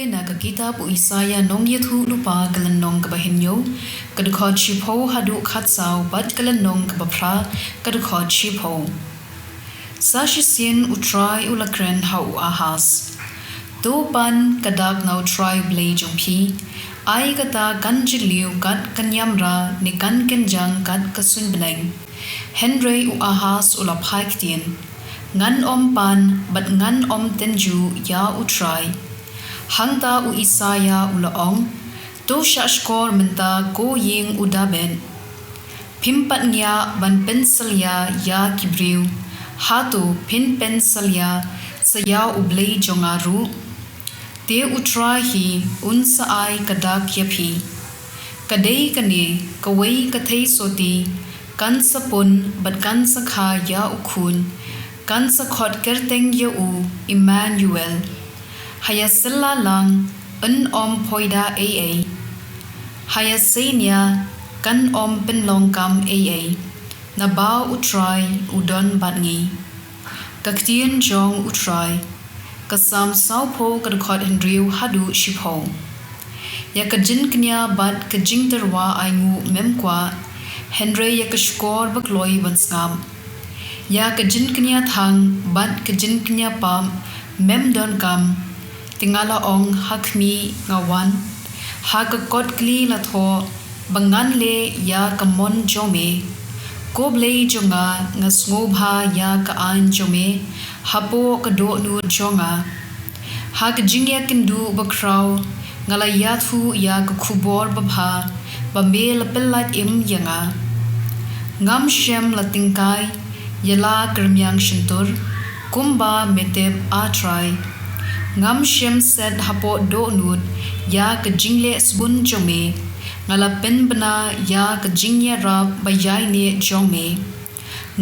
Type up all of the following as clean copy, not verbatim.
Jingpule na kitab u Isaya nong yethu lupa kalan nong kabahinyo kadukot shipo hadu khatsao bat kalan nong kabapra kadukot shipo sa shisien utrai ulakren hau ahas do pan kadak na utrai Blei jongpi ai kata kanjiliu kat kanyamra ni kan kenjang kat kasun beneng Henry u ahas ulaphai ktien ngan om pan bat ngan om tenju ya utrai hangta u Isaya ulaong to shashkor menta ko ying udaben pimpat nya ban penselya ya kibriu hatu pin penselya saya u Blei jongaru te utrai hi unsa ai kadak yapi kadei kane kawai kathei soti kan sapun bat kan sakha ya ukun kan sakhot kerteng ya u Emmanuel haya silla lang an om poida aa haya senya kan om penlongkam aa na ba utrai udon batngi ktien jong utrai kasam saupo kadkhot hendriu hadu shipho ya kajin knya bat kajing terwa aingu memkwa Henry ya kashkor bakloi bansngam ya kajin knya thang bat kajin knya pam memdon kam tingala ong hakmi ngawan hakakot kli latho bangan le ya kamon jome ko Blei jonga ngasngobha ya kaan jome hapo kado nu jonga hak jingya kindu bakraw ngala yathu ya khubor babha bamel pelat im yanga ngam shem latingkai yala kermyang shintur kumba meteb atrai ngam shem set hapo do nud ya kajingle sbun jome ngala pen bana ya kajingya rab bayai ne jome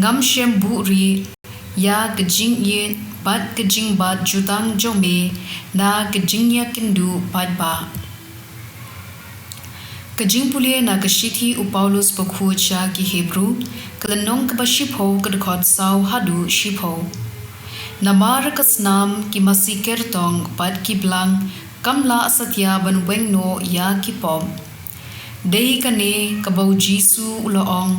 ngam shem buri ya kajingye bat kajing bat jutang jome na kajingya kindu padba Jingpule na kashithi u Paulus pakhu cha ki Hebrew kalanong kabashipho kadkhot saw hadu shipho namar kasnam ki masiker tong pat ki blang kamla asatya ban wengno ya ki pom dei kane kabau jisu ulaong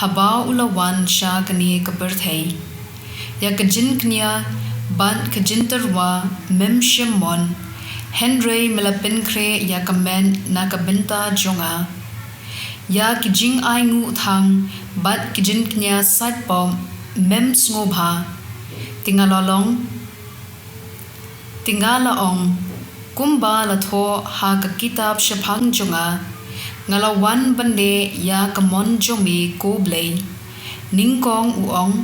haba ulawan sha kane kaberthei ya kajin knya ban kajinterwa mem shemon Henry melapin kre ya kamen na kabenta jonga ya kijing aingu thang bat kijin knya sat pom mem sngoba tingalaong kumba latho ha ka kitab shephang jonga ngalawan bande ya kamon jome ko Blei ningkong uong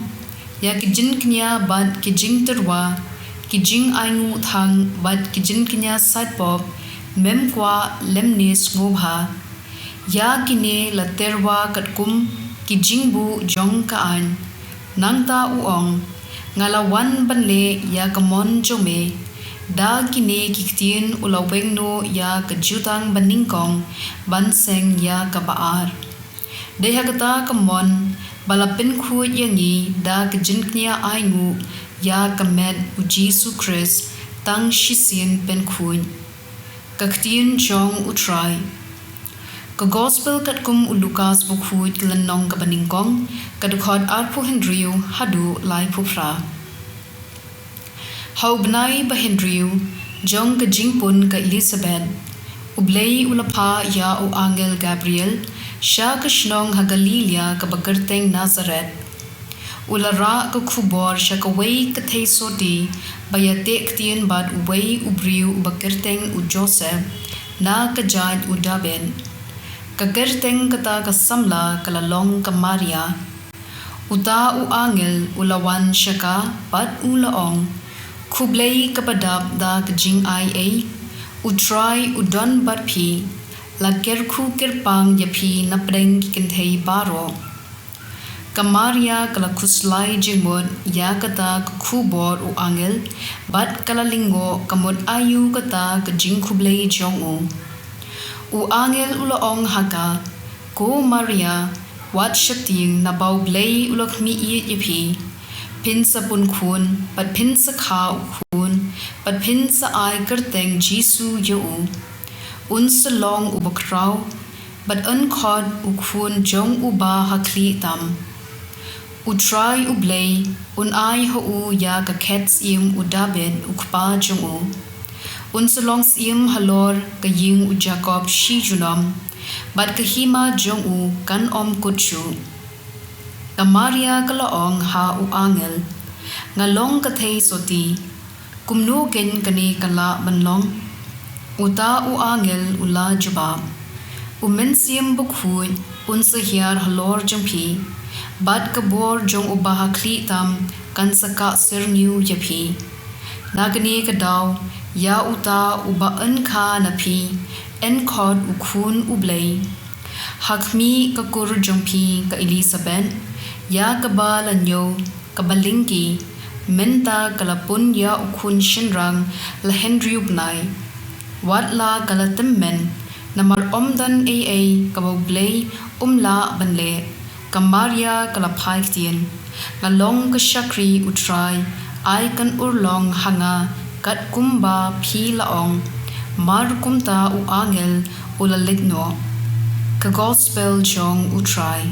ya kijin knya bat kijing terwa kijing aingu thang bat kijin knya satpop memkwa lemne sngoba ya kine laterwa katkum kijingbu jongkaan nangta uong ngalawan banle ya kamon jome da kine kiktien ulawengno ya kajutang baningkong banseng ya kabaar dehagata kamon balapin khu yangi da kijin knya aingu ya kamed u Jesu Christ tang shisien ben khun kaktien jong utrai ka gospel katkum u Lucas bukhut lanong ka baningkong kadkhot arpu Henryu hadu lai phufra hau Blei ba Henryu jong ka jingpun ka Elizabeth u Blei ulapha ya u angel Gabriel sha ka shnong ha Galilia ka bagarteng Nazareth ulara ka khubor shakaway kathei soti bayate ktien bad uway ubriu bakerteng u Joseph na kajad u daben kagerteng kata kasamla kalalong ka Maria uta u angel ulawan shaka pat ulaong Blei kapadap da kajing ia utrai udon bat pi lager khu kirpang yapi napreng kinthei baro Kamaria kala kuslai jingmod ya kata khubor u angel bat kala lingo kamod ayu kata kajing Blei jongu u angel ulaong haka ko Maria wat shating na bau Blei ulokmi i yapi pin sa pun kun pat pin sa kha kun but pin sa ai kerteng Jisu yo un salong u bakrau but unkhod u khun jong u ba hakli tam u try u Blei un ai ho u ya ka khets im u David u kpa jong u un salong sim halor ka ying u Jacob shi junam but ka hima jong u kan om kuchu ka Maria ka laong ha u angel ngalong ka thei soti kumnu ken kani kala banlong uta u angel ula jubab u mensiam bukhui un sa hiar halor jongpi bad ka bor jong u baha kli tam kan saka sirniu yapi nagani ka daw ya uta u ba an kha na phi en khod u khun u Blei hakmi ka kur jongpi ka Elizabeth ya ka ba lanyo ka balingki menta kalapun ya ukhun shinrang la Henry ubnai wat la kalatemmen namar omdan kabo Blei umla banle ka Maria kalapai ktien ngalong ka shakri utrai ai kan urlong hanga kat kumba phi laong mar kumta u angel ula ligno ka gospel jong utrai